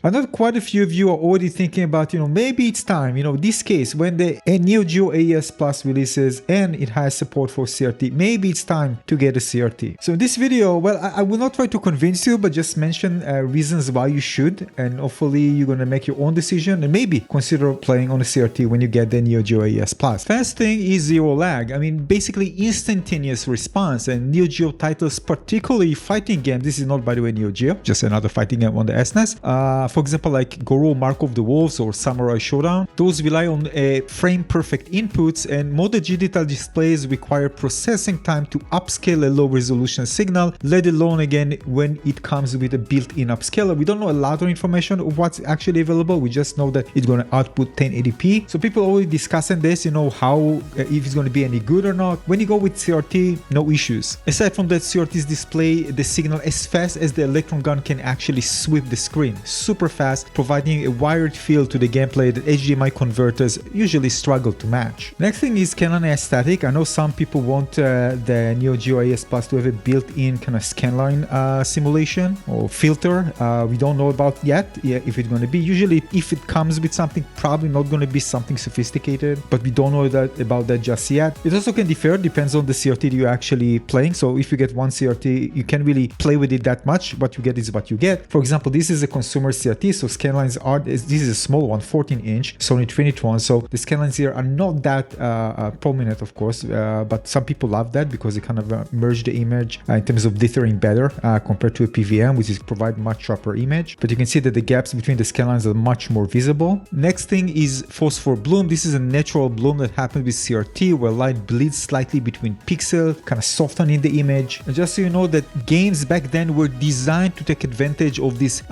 I know quite a few of you are already thinking about, maybe it's time, this case, when the Neo Geo AES Plus releases and it has support for CRT, maybe it's time to get a CRT. So in this video, well, I will not try to convince you, but just mention reasons why you should, and hopefully you're going to make your own decision and maybe consider playing on a CRT when you get the Neo Geo AES Plus. First thing is zero lag. I mean, basically instantaneous response, and Neo Geo titles, particularly fighting games, this is not, by the way, Neo Geo, just another fighting game on the SNES. For example, like Goro Mark of the Wolves or Samurai Showdown, those rely on frame perfect inputs, and modern digital displays require processing time to upscale a low resolution signal, let alone again when it comes with a built-in upscaler. We don't know a lot of information of what's actually available. We just know that it's going to output 1080p. So people already discussing this, how if it's going to be any good or not. When you go with CRT, no issues. Aside from that, CRTs display the signal as fast as the electron gun can actually sweep the screen, super fast, providing a wired feel to the gameplay that HDMI converters usually struggle to match. Next thing is Scanline aesthetic. I know some people want the Neo Geo AES Plus to have a built-in kind of scanline simulation or filter. We don't know about yet if it's going to be. Usually if it comes with something, probably not going to be something sophisticated, but we don't know about that just yet. It also can differ, depends on the CRT you're actually playing. So if you get one CRT, you can't really play with it that much. What you get is what you get. For example, this is a consumer CRT, so Scanlines this is a small one, 14-inch Sony Trinitron. So the Scanlines here are not that prominent, of course, but some people love that because it kind of merge the image in terms of dithering better compared to a PVM, which is provide much sharper image. But you can see that the gaps between the Scanlines are much more visible. Next thing is Phosphor bloom. This is a natural bloom that happens with CRT where light bleeds slightly between pixels, kind of softening the image. And just so you know that games back then were designed to take advantage of this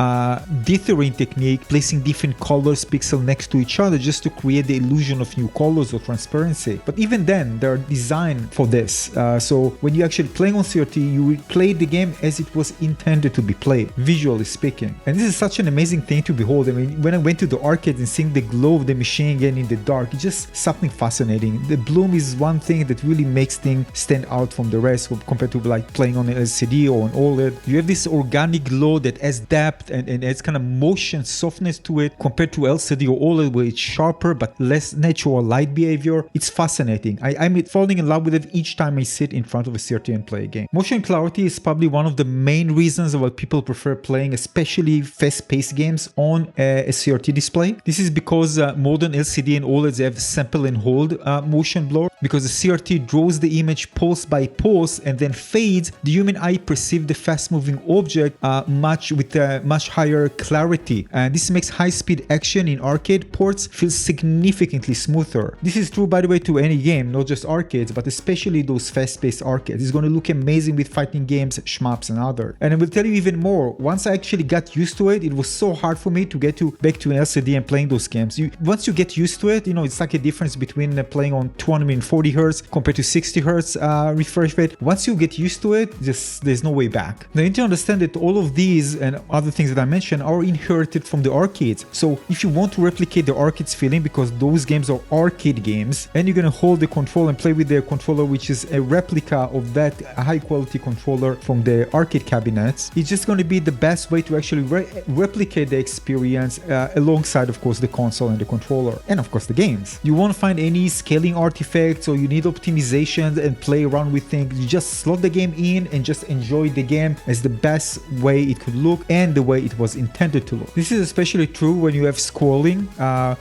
dithering technique, placing different colors pixel next to each other just to create the illusion of new colors or transparency. But even then, they're designed for this. So when you actually playing on CRT, you will play the game as it was intended to be played, visually speaking. And this is such an amazing thing to behold. I mean, when I went to the arcade and seeing the glow of the machine again in the dark, it's just something fascinating. The bloom is one thing that really makes things stand out from the rest compared to like playing on an LCD or an OLED. You have this organic glow that has depth and adds kind of motion softness to it compared to LCD or OLED where it's sharper but less natural light behavior. It's fascinating. I'm falling in love with it each time I sit in front of a CRT and play a game. Motion clarity is probably one of the main reasons why people prefer playing especially fast-paced games on a CRT display. This is because modern LCD and OLEDs have sample and hold motion blur. Because the CRT draws the image pulse by pulse and then fades, the human eye perceives the fast-moving object with much higher clarity. And this makes high-speed action in arcade ports feel significantly smoother. This is true, by the way, to any game, not just arcades, but especially those fast-paced arcades. It's going to look amazing with fighting games, shmups, and other. And I will tell you even more. Once I actually got used to it, it was so hard for me to get back to an LCD and playing those games. Once you get used to it, it's like a difference between playing on 240 Hz compared to 60 Hz refresh rate. Once you get used to it, there's no way back. Now you need to understand that all of these and other things that I mentioned are inherited from the arcades. So if you want to replicate the arcade's feeling, because those games are arcade games, and you're going to hold the controller and play with the controller, which is a replica of that high quality controller from the arcade cabinets, it's just going to be the best way to actually replicate the experience alongside, of course, the console and the controller, and of course the games. You won't find any scaling artifacts or you need optimizations and play around with things. You just slot the game in and just enjoy the game as the best way it could look and the way it was intended to look. This is especially true when you have scrolling,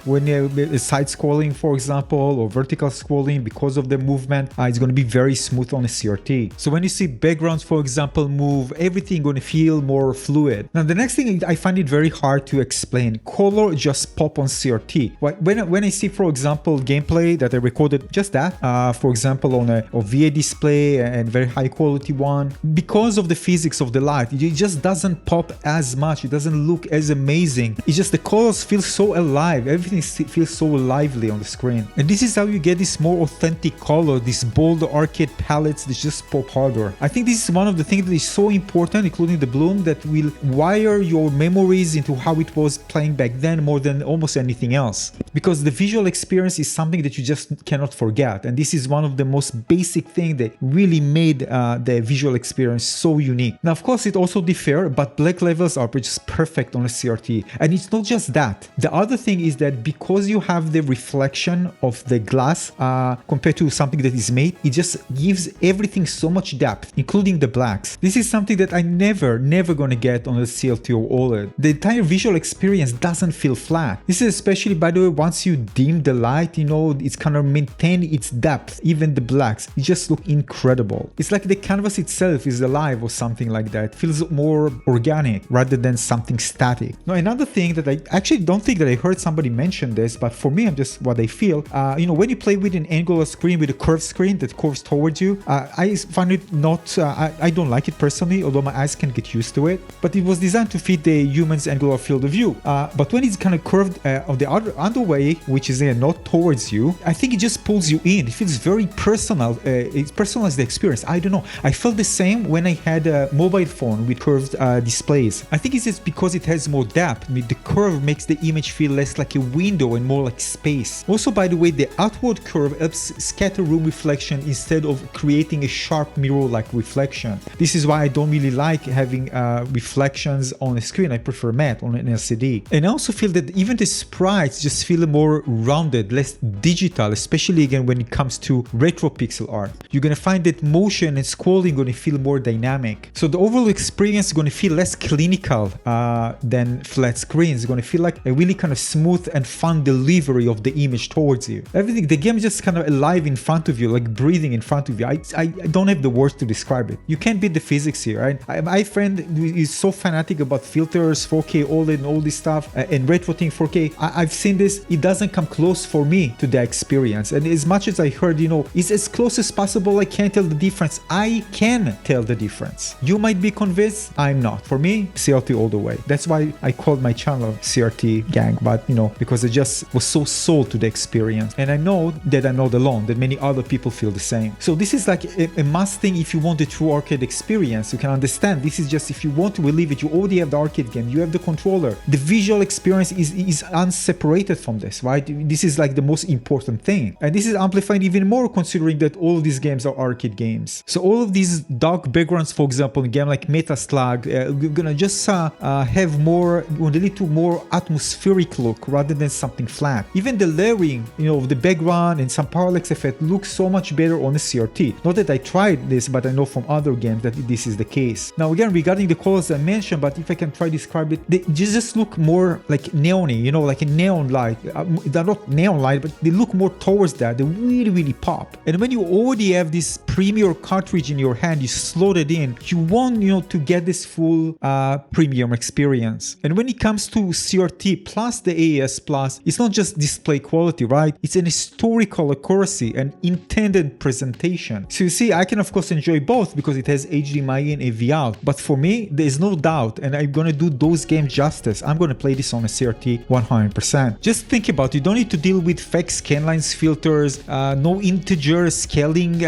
when you have side scrolling, for example, or vertical scrolling. Because of the movement, it's going to be very smooth on a CRT. So when you see backgrounds, for example, move, everything going to feel more fluid. Now the next thing, I find it very hard to explain. Color just pop on CRT. When I see, for example, gameplay that I recorded just that, for example, on a VA display and very high quality one, because of the physics of the light, it just doesn't pop as much. It doesn't look as amazing. It's just the colors feel so alive. Everything feels so lively on the screen. And this is how you get this more authentic color, these bold arcade palettes that just pop harder. I think this is one of the things that is so important, including the bloom, that will wire your memories into how it was playing back then more than almost anything else. Because the visual experience is something that you just cannot forget. that. And this is one of the most basic things that really made the visual experience so unique. Now, of course, it also differs, but black levels are just perfect on a CRT. And it's not just that. The other thing is that because you have the reflection of the glass compared to something that is made, it just gives everything so much depth, including the blacks. This is something that I never gonna get on a CRT or OLED. The entire visual experience doesn't feel flat. This is especially, by the way, once you dim the light, you know, it's kind of maintain its depth. Even the blacks, it just look incredible. It's like the canvas itself is alive or something like that. It feels more organic rather than something static. Now, another thing that I actually don't think that I heard somebody mention this, but for me, I'm just what I feel. You know, when you play with an angular screen, with a curved screen that curves towards you, I find it not, I don't like it personally, although my eyes can get used to it. But it was designed to fit the human's angular field of view. But when it's kind of curved of the other way, which is not towards you, I think it just pulls you in. It feels very personal. It personalizes the experience. I don't know. I felt the same when I had a mobile phone with curved displays. I think it's just because it has more depth. I mean, the curve makes the image feel less like a window and more like space. Also, by the way, the outward curve helps scatter room reflection instead of creating a sharp mirror-like reflection. This is why I don't really like having reflections on a screen. I prefer matte on an LCD. And I also feel that even the sprites just feel more rounded, less digital, especially again when it comes to retro pixel art. You're gonna find that motion and scrolling gonna feel more dynamic. So the overall experience is gonna feel less clinical than flat screens. It's gonna feel like a really kind of smooth and fun delivery of the image towards you. Everything, the game is just kind of alive in front of you, like breathing in front of you. I don't have the words to describe it. You can't beat the physics here, right? My friend is so fanatic about filters, 4K OLED and all this stuff, and retroting 4K. I've seen this. It doesn't come close for me to the experience. And as much as I heard, you know, it's as close as possible. I can't tell the difference. I can tell the difference. You might be convinced. I'm not. For me, CRT all the way. That's why I called my channel CRT Gang, but you know, because I just was so sold to the experience. And I know that I'm not alone, that many other people feel the same. So this is like a must thing if you want the true arcade experience. You can understand this is just if you want to relive it, you already have the arcade game, you have the controller. The visual experience is unseparated from this, right? This is like the most important thing. And this is amplified even more considering that all of these games are arcade games. So all of these dark backgrounds, for example, in a game like Metaslag, we're gonna just have more, we're gonna lead to more atmospheric look rather than something flat. Even the layering, you know, of the background and some parallax effect looks so much better on a CRT. Not that I tried this, but I know from other games that this is the case. Now again, regarding the colors I mentioned, but if I can try to describe it, they just look more like neon-y, you know, like a neon light. They're not neon light, but they look more towards that. They really pop. And when you already have this premium cartridge in your hand, you slot it in, you want, you know, to get this full premium experience. And when it comes to CRT plus the AES Plus, it's not just display quality, right? It's an historical accuracy and intended presentation. So you see, I can of course enjoy both because it has HDMI in, AV out. But for me, there is no doubt, and I'm gonna do those games justice. I'm gonna play this on a CRT 100%. Just think about it. You don't need to deal with fake Scanlines filters, no integer scaling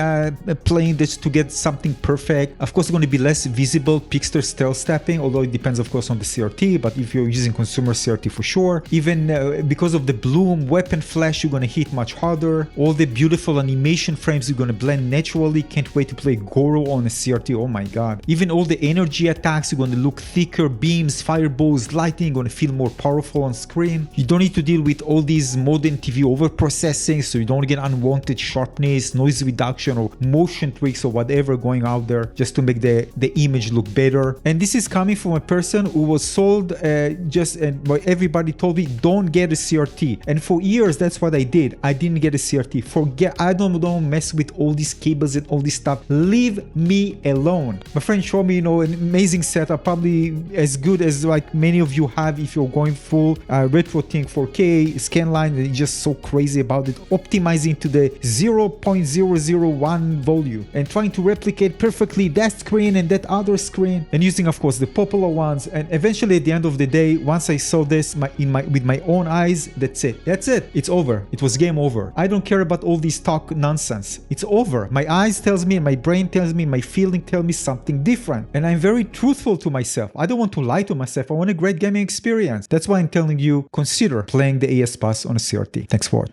playing this to get something perfect. Of course, it's going to be less visible pixel stealth stepping, although it depends of course on the CRT, but if you're using consumer CRT for sure. Even because of the bloom, weapon flash, you're going to hit much harder. All the beautiful animation frames you're going to blend naturally. Can't wait to play Goro on a CRT. Oh my god. Even all the energy attacks, you're going to look thicker, beams, fireballs, lighting, going to feel more powerful on screen. You don't need to deal with all these modern TV overprocessing, so you don't get unwanted sharpness, noise reduction, or motion tweaks or whatever going out there just to make the image look better. And this is coming from a person who was sold everybody told me don't get a CRT, and for years that's what I did. I didn't get a CRT. Forget, I don't mess with all these cables and all this stuff. Leave me alone. My friend showed me, you know, an amazing setup, probably as good as like many of you have if you're going full retro thing, 4K Scanline, and just so crazy about it, optimizing to the 0.001 volume and trying to replicate perfectly that screen and that other screen, and using of course the popular ones. And eventually at the end of the day, once I saw this with my own eyes, that's it. It's over. It was game over. I don't care about all this talk nonsense. It's over. My eyes tells me, my brain tells me, my feeling tells me something different, and I'm very truthful to myself. I don't want to lie to myself. I want a great gaming experience. That's why I'm telling you, consider playing the AES Plus on a CRT. Thanks for watching.